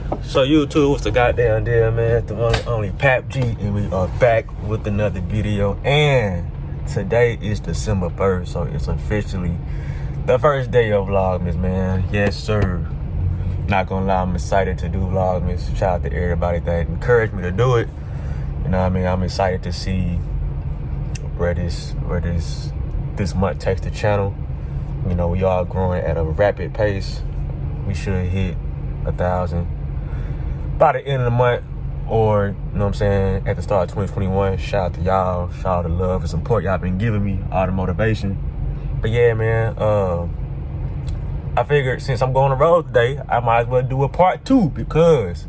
So YouTube, what's the goddamn deal, man? It's the one and only Pap G, and we are back with another video. And today is December 1st, so it's officially the first day of Vlogmas, man. Yes, sir. Not gonna lie, I'm excited to do Vlogmas. Shout out to everybody that encouraged me to do it. You know what I mean? I'm excited to see where this month takes the channel. You know, we all growing at a rapid pace. We should hit 1,000 by the end of the month, or, you know what I'm saying, at the start of 2021. Shout out to y'all. Shout out to love and support y'all been giving me, all the motivation. But yeah, man, I figured since I'm going on the road today, I might as well do a part 2, because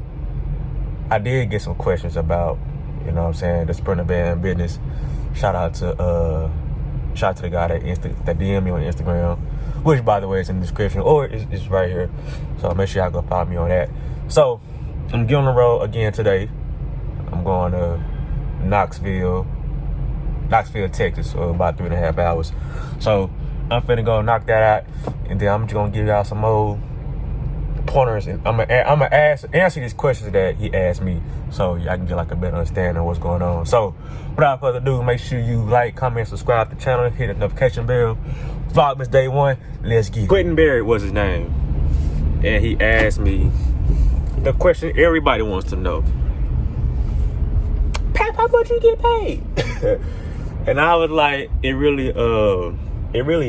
I did get some questions about, you know what I'm saying, the Sprinter Band business. Shout out to the guy that DM me on Instagram, which, by the way, is in the description, or it's right here. So make sure y'all go follow me on that. So I'm getting on the road again today. I'm going to Knoxville, Texas, for about 3.5 hours. So I'm finna go knock that out, and then I'm just gonna give y'all some more pointers, and I'm gonna answer these questions that he asked me, so y'all can get like a better understanding of what's going on. So without further ado, make sure you like, comment, subscribe to the channel, hit the notification bell. Vlogmas day 1, let's get it. Quentin Berry was his name, and he asked me the question everybody wants to know: Pap, how much you get paid? And I was like, it really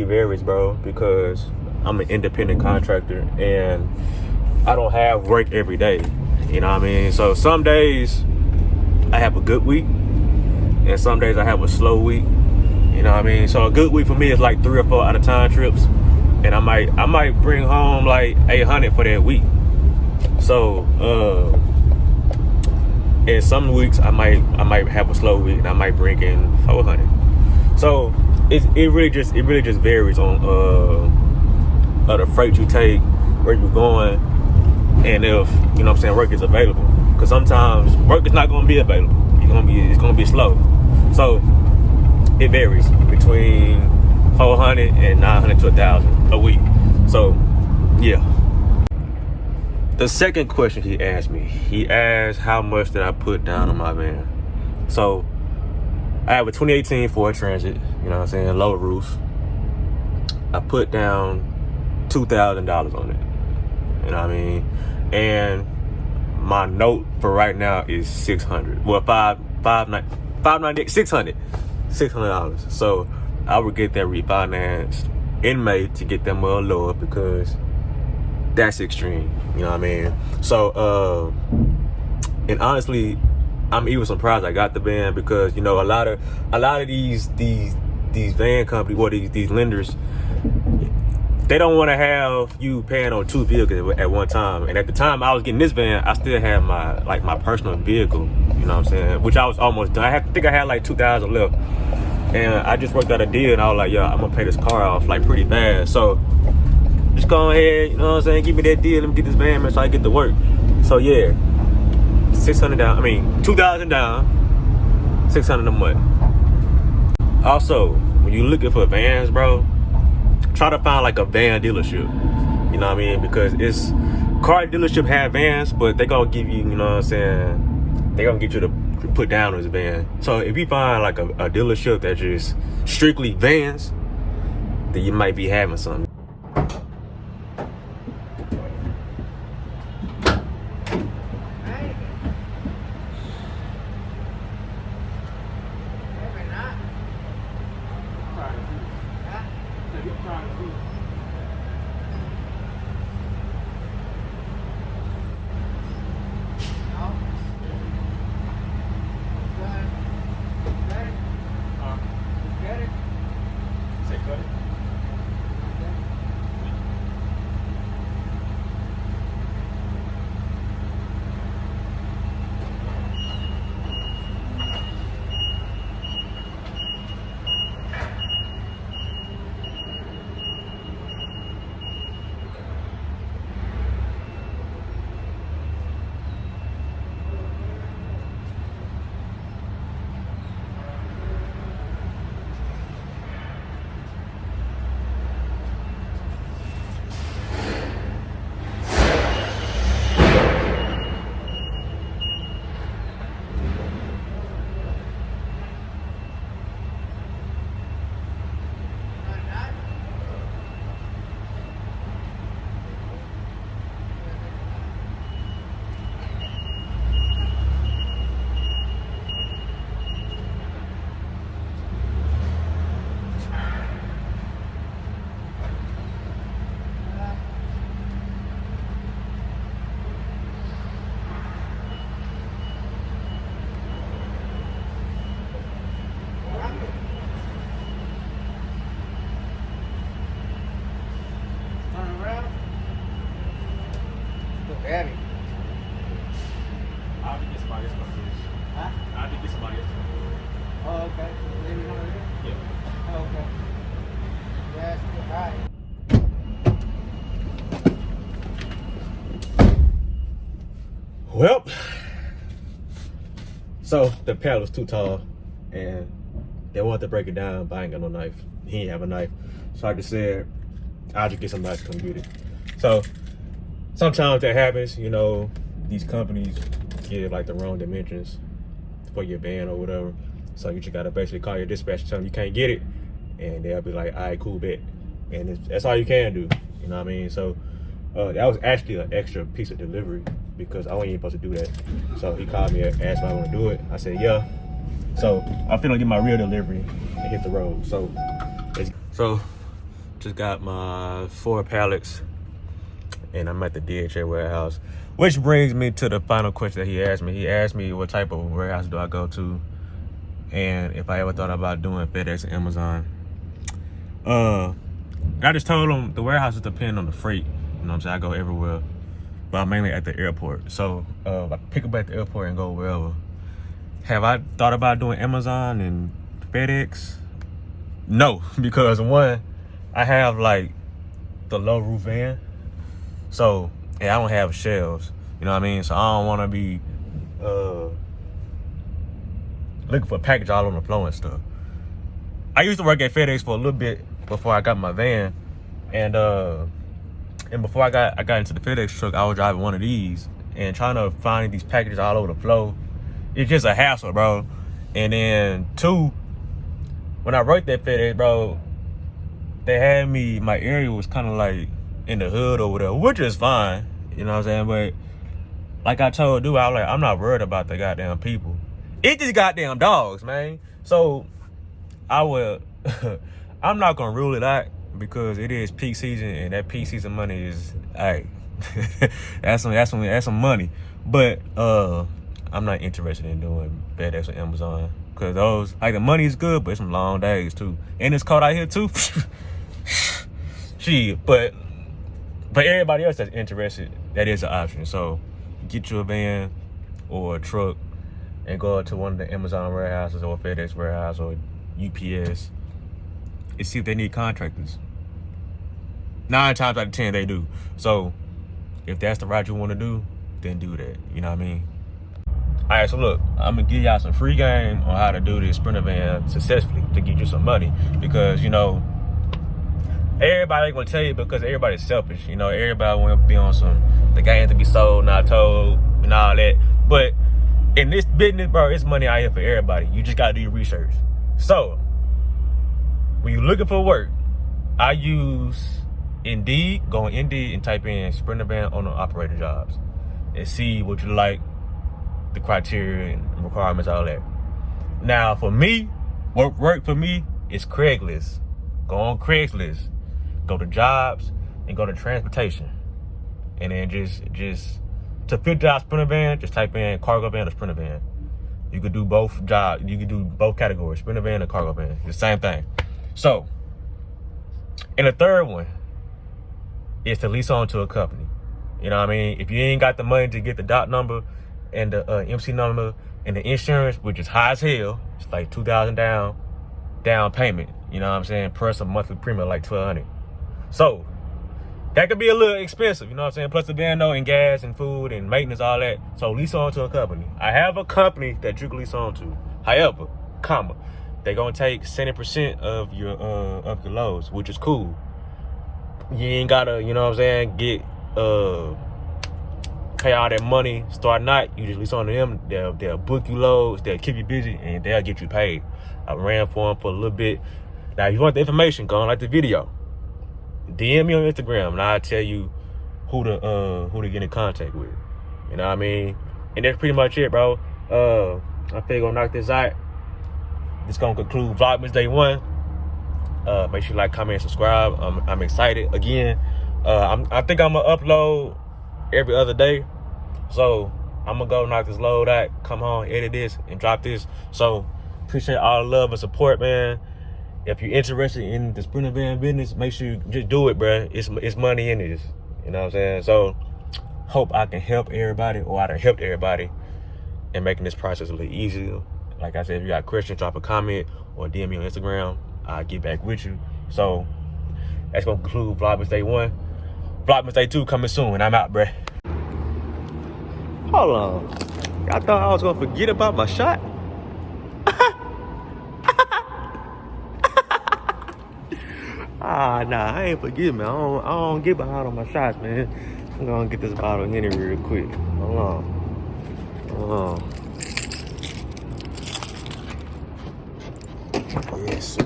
varies, bro, because I'm an independent contractor and I don't have work every day. You know what I mean? So some days I have a good week, and some days I have a slow week. You know what I mean? So a good week for me is like 3 or 4 out of town trips, and I might bring home like 800 for that week. So in some weeks I might have a slow week and I might bring in 400. So it really just varies on the freight you take, where you're going, and if, you know what I'm saying, work is available. Because sometimes work is not going to be available. It's going to be slow. So it varies between 400 and 900 to 1,000 a week. So yeah. The second question he asked me, he asked how much did I put down on my van. So I have a 2018 Ford Transit, you know what I'm saying, low roof. I put down $2,000 on it, you know what I mean? And my note for right now is $600. Well, $600. So I would get that refinanced in May to get them more lower, because that's extreme, you know what I mean? So and honestly, I'm even surprised I got the van, because, you know, a lot of these van companies, or these lenders, they don't want to have you paying on 2 vehicles at one time. And at the time I was getting this van, I still had my personal vehicle, you know what I'm saying, which I was almost done. I think I had like 2,000 left, and I just worked out a deal, and I was like, yo, I'm gonna pay this car off like pretty fast. So just go ahead, you know what I'm saying, give me that deal, let me get this van, man, so I get to work. So yeah, 600 down, 2,000 down, 600 a month. Also, when you're looking for vans, bro, try to find like a van dealership, you know what I mean? Because it's, car dealership have vans, but they gonna give you, you know what I'm saying, they gonna get you to put down on this van. So if you find like a dealership that just strictly vans, then you might be having something. I'll get somebody else to come get it. Huh? I'll get somebody else to come get it. Oh, okay. Let me know later? Yeah. Oh, okay. Yeah, that's good. All right. Well, so the pallet was too tall, and they wanted to break it down, but I ain't got no knife. He ain't have a knife, so I just said I'll just get somebody to come get it. So sometimes that happens, you know. These companies get like the wrong dimensions for your van or whatever, so you just gotta basically call your dispatch and tell them you can't get it, and they'll be like, all right, cool, bet. And that's all you can do, you know what I mean? So that was actually an extra piece of delivery because I wasn't even supposed to do that. So he called me and asked if I want to do it. I said, yeah. So I'm finna get my real delivery and hit the road. So just got my 4 pallets and I'm at the DHA warehouse, which brings me to the final question that he asked me. He asked me what type of warehouse do I go to and if I ever thought about doing FedEx and Amazon. I just told him the warehouses depend on the freight. You know what I'm saying? I go everywhere, but I'm mainly at the airport. So I pick up at the airport and go wherever. Have I thought about doing Amazon and FedEx? No, because one, I have like the low roof van. So, and I don't have shelves. You know what I mean? So I don't want to be looking for package all on the floor and stuff. I used to work at FedEx for a little bit before I got my van, and before I got into the FedEx truck, I was driving one of these and trying to find these packages all over the floor. It's just a hassle, bro. And then 2, when I worked at FedEx, bro, they had me, my area was kind of like in the hood or whatever, which is fine, you know what I'm saying? But like I told dude, I was like, I'm not worried about the goddamn people. It's just goddamn dogs, man. So I will, I'm not gonna rule it out because it is peak season and that peak season money is, hey, that's some money. But I'm not interested in doing FedEx or Amazon because those, like, the money is good, but it's some long days too, and it's cold out here too. Shit, but everybody else that's interested, that is an option. So get you a van or a truck and go to one of the Amazon warehouses or FedEx warehouse or UPS and see if they need contractors. 9 times out of 10 they do. So if that's the route you want to do, then do that. You know what I mean? All right, so look, I'm gonna give y'all some free game on how to do this Sprinter van successfully to get you some money, because you know everybody ain't gonna tell you because everybody's selfish. You know, everybody want to be on some the game has to be sold, not told, and all that. But in this business, bro, it's money out here for everybody. You just gotta do your research. So when you're looking for work, I use Indeed. Go on Indeed and type in Sprinter van owner operator jobs and see what you like, the criteria and requirements, all that. Now for me, what worked for me is Craigslist. Go on Craigslist, go to jobs and go to transportation, and then just to filter out Sprinter van, just type in cargo van or Sprinter van. You could do both jobs, you could do both categories, Sprinter van or cargo van, the same thing. So, and the third one is to lease on to a company. You know what I mean? If you ain't got the money to get the dot number and the MC number and the insurance, which is high as hell, it's like $2,000 down payment. You know what I'm saying? Plus a monthly premium like $1,200. So that could be a little expensive. You know what I'm saying? Plus the van though, and gas and food and maintenance, all that. So lease on to a company. I have a company that you can lease on to. However, they're gonna take 70% of your loads, which is cool. You ain't gotta, you know what I'm saying, get pay all that money starting out. You just lease on to them. They'll book you loads, they'll keep you busy, and they'll get you paid. I ran for them for a little bit. Now if you want the information, go on like the video, DM me on Instagram and I'll tell you who to get in contact with. You know what I mean? And that's pretty much it, bro. I feel gonna knock this out. This gonna conclude Vlogmas Day 1. Make sure you like, comment, and subscribe. I'm excited. Again, I think I'm gonna upload every other day. So I'm gonna go knock this load out, come home, edit this, and drop this. So appreciate all the love and support, man. If you're interested in the Sprinter van business, make sure you just do it, bro. It's money in this. You know what I'm saying? So hope I can help everybody, or I done helped everybody. and making this process a little easier. Like I said, if you got questions, drop a comment or DM me on Instagram. I'll get back with you. So that's gonna conclude Vlogmas Day 1. Vlogmas Day 2 coming soon, and I'm out, bruh. Hold on. Y'all thought I was gonna forget about my shot? Nah, I ain't forget, man. I don't get behind on my shots, man. I'm gonna get this bottle of Henny real quick. Hold on. Yes.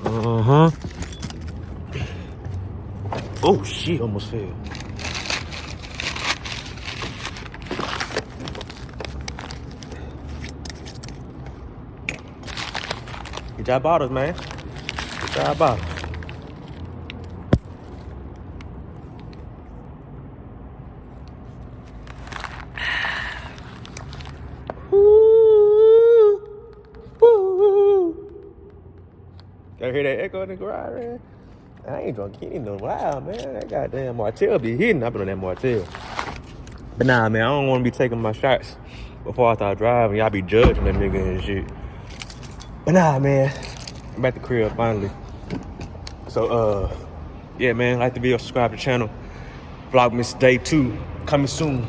Uh-huh. Oh, shit, almost fell. Get y'all bottles, man. Get y'all bottles. Y'all hear that echo in the garage, man? I ain't drunk any in a while, man. That goddamn Martell be hitting. I've been on that Martell. But nah, man, I don't want to be taking my shots before I start driving. Y'all be judging that nigga and shit. But nah, man, I'm at the crib finally. So, yeah, man, like the video, subscribe to the channel. Vlogmas Day 2 coming soon.